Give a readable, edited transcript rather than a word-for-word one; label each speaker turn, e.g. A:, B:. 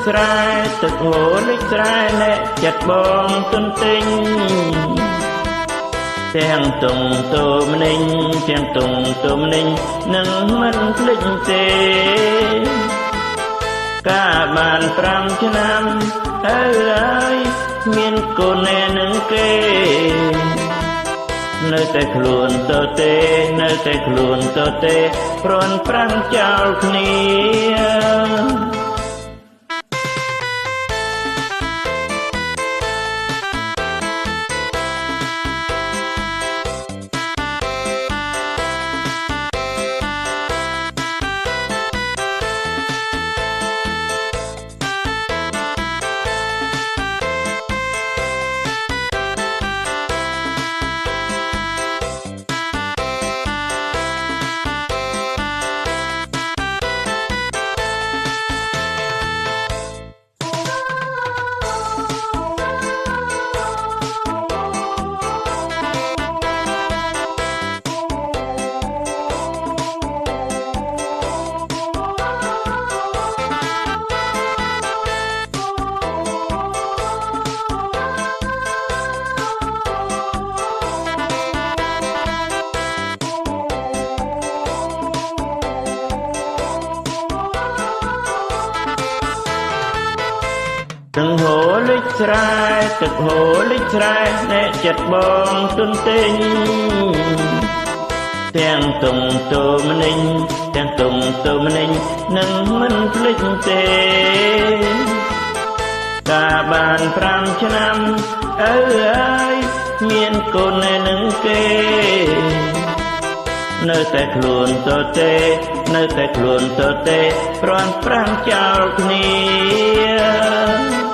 A: ស្រែទឹកហូរលិចស្រែអ្នកចិត្តបងទុនទិញទាំងតុងតូម្នេញទាំងតុងតូម្នេញនឹងមិនភ្លេចទេការបាន5ឆ្នាំហើយមានកូនណែនឹងគេនៅតែខ្លួនតទេនៅតែខ្លួនតទេព្រាន់ប្រាំងចោលគ្នាទឹកហូរលិចស្រែទឹកហូរលិចស្រែអ្នកចិត្តបងទុនទិញទាំងតុងតូម្នេញទាំងតុងតូម្នេញនឹងមិនភ្លេចទេការបាន5ឆ្នាំហើយមានកូនណែនឹងគេនៅតែខ្លួនតទេនៅតែខ្លួនតទេព្រាន់ប្រាំងចោលគ្នា